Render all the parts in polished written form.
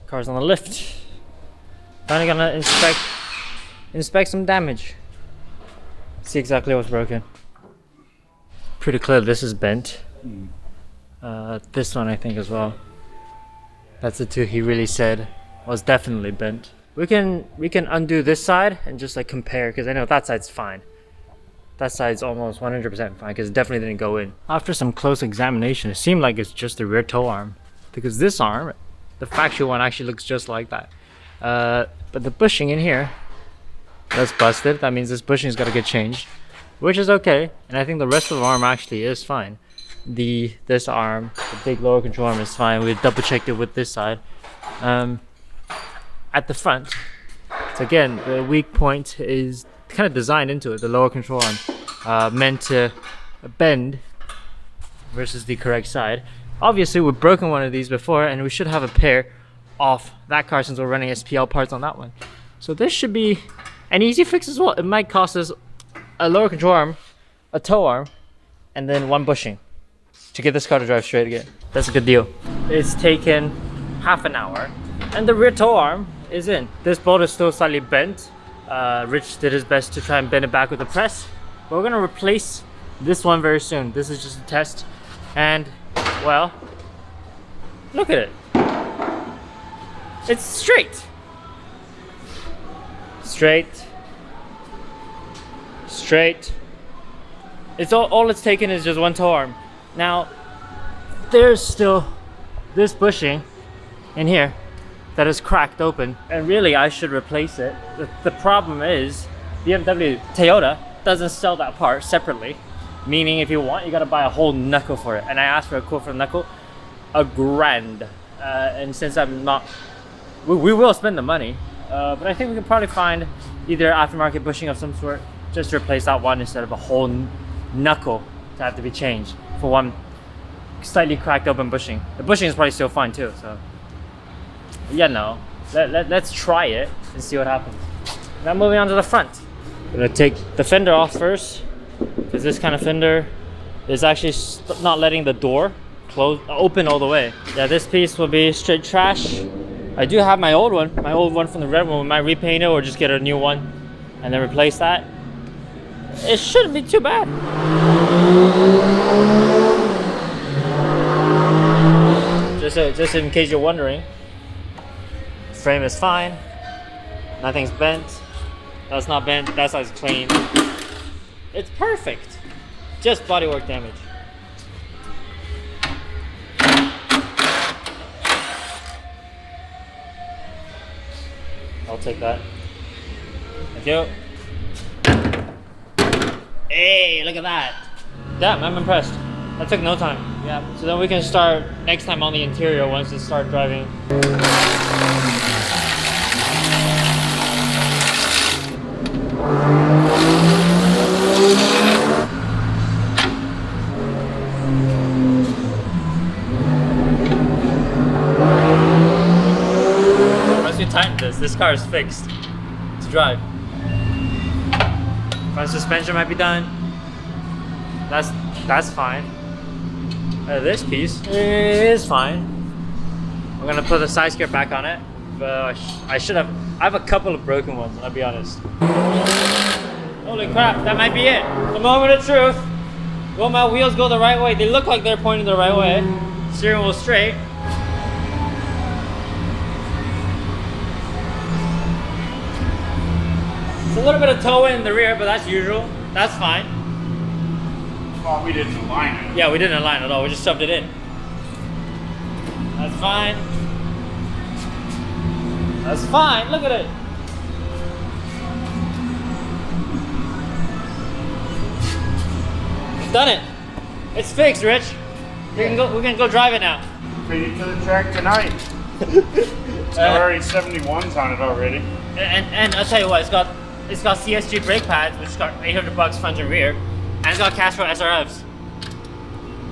Car's on the lift. Finally gonna inspect some damage. See exactly what's broken. Pretty clear this is bent. This one I think as well. That's the two he really said was definitely bent. We can undo this side and just like compare, because I know that side's fine. That side's almost 100% fine because it definitely didn't go in. After some close examination, it seemed like it's just the rear toe arm, because this arm, the factory one, actually looks just like that. But the bushing in here, that's busted. That means this bushing's got to get changed, which is okay. And I think the rest of the arm actually is fine. This arm, the big lower control arm, is fine. We double checked it with this side. At the front, so again, the weak point is kind of designed into it. The lower control arm, meant to bend versus the correct side. Obviously, we've broken one of these before, and we should have a pair off that car since we're running SPL parts on that one. So this should be an easy fix as well. It might cost us a lower control arm, a toe arm, and then one bushing to get this car to drive straight again. That's a good deal. It's taken half an hour, and the rear toe arm is in. This bolt is still slightly bent. Rich did his best to try and bend it back with the press, but we're gonna replace this one very soon. This is just a test, and well, look at it. It's straight. It's all it's taken is just one toe arm. Now, there's still this bushing in here that is cracked open, and really I should replace it. The problem is BMW Toyota doesn't sell that part separately, meaning if you want, you gotta buy a whole knuckle for it. And I asked for a quote for the knuckle, $1,000. And since I'm not, we will spend the money, but I think we can probably find either aftermarket bushing of some sort just to replace that one instead of a whole knuckle to have to be changed for one slightly cracked open bushing. The bushing is probably still fine too, so yeah, no. Let's try it and see what happens. Now moving on to the front. I'm gonna take the fender off first, because this kind of fender is actually not letting the door open all the way. Yeah, this piece will be straight trash. I do have my old one from the red one. We might repaint it or just get a new one and then replace that. It shouldn't be too bad. Just in case you're wondering, frame is fine. Nothing's bent. That's not bent. That side's clean. It's perfect. Just bodywork damage. I'll take that. Thank you. Hey, look at that. Damn, I'm impressed. That took no time. Yeah. So then we can start next time on the interior once we start driving. Once we tighten this car is fixed to drive. Front suspension might be done. That's fine. This piece is fine. I'm gonna put the side skirt back on it, but I have a couple of broken ones, I'll be honest. Holy crap, that might be it. The moment of truth. Will my wheels go the right way? They look like they're pointing the right way. Steering wheel straight. It's a little bit of toe in the rear, but that's usual. That's fine. Well, we didn't align it. Yeah, we didn't align at all. We just shoved it in. That's fine. That's fine. Look at it. We've done it. It's fixed, Rich. We can go drive it now. Take it to the track tonight. It's already 71s on it already. And I'll tell you what, it's got CSG brake pads, which got $800 front and rear, and it's got Castro SRFs.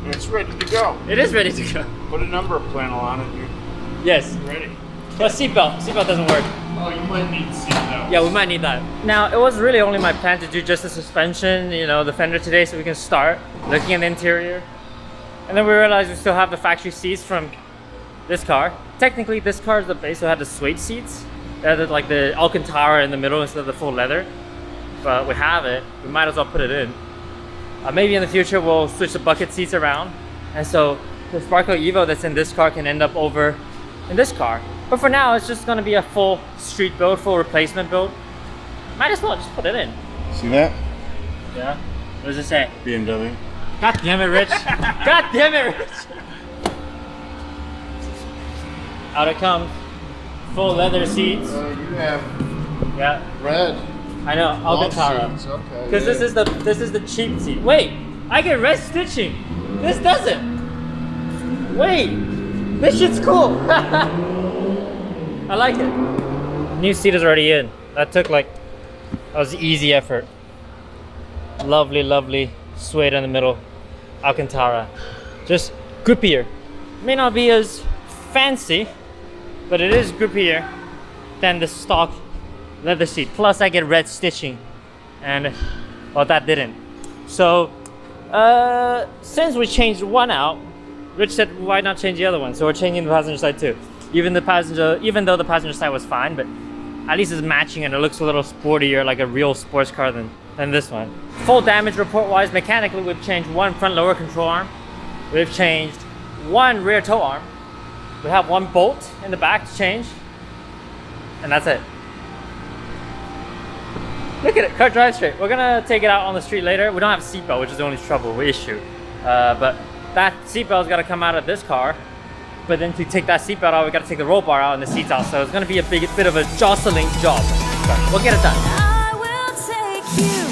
It's ready to go. It is ready to go. Put a number panel on it. You're Yes. ready. But seatbelt doesn't work. Oh, you might need seatbelts. Yeah, we might need that. Now, it was really only my plan to do just the suspension, the fender today, so we can start looking at the interior. And then we realized we still have the factory seats from this car. technically this car is the base, so it had the suede seats. It had like the Alcantara in the middle instead of the full leather. But we have it, we might as well put it in. Maybe in the future we'll switch the bucket seats around. And so the Sparkle Evo that's in this car can end up over in this car. But for now, it's just gonna be a full street build, full replacement build. Might as well just put it in. See that? Yeah. What does it say? BMW. God damn it, Rich. God damn it, Rich. Out it comes. Full leather seats. You have Yeah. red. I know, Alcantara. Okay. Because this is the cheap seat. Wait, I get red stitching. This doesn't. Wait, this shit's cool. I like it. New seat is already in. That was easy effort. Lovely, lovely suede in the middle. Alcantara. Just grippier. May not be as fancy, but it is grippier than the stock leather seat. Plus I get red stitching, and well, that didn't. So since we changed one out, Rich said why not change the other one, so we're changing the passenger side too. Even though the passenger side was fine, but at least it's matching and it looks a little sportier, like a real sports car than this one. Full damage report wise, mechanically we've changed one front lower control arm, we've changed one rear toe arm, we have one bolt in the back to change, and that's it. Look at it, car drives straight. We're gonna take it out on the street later. We don't have seatbelt, which is the only trouble we issue. But that seatbelt's gotta come out of this car. But then to take that seatbelt out, we gotta take the roll bar out and the seats out. So it's gonna be a bit of a jostling job. But we'll get it done. I will take you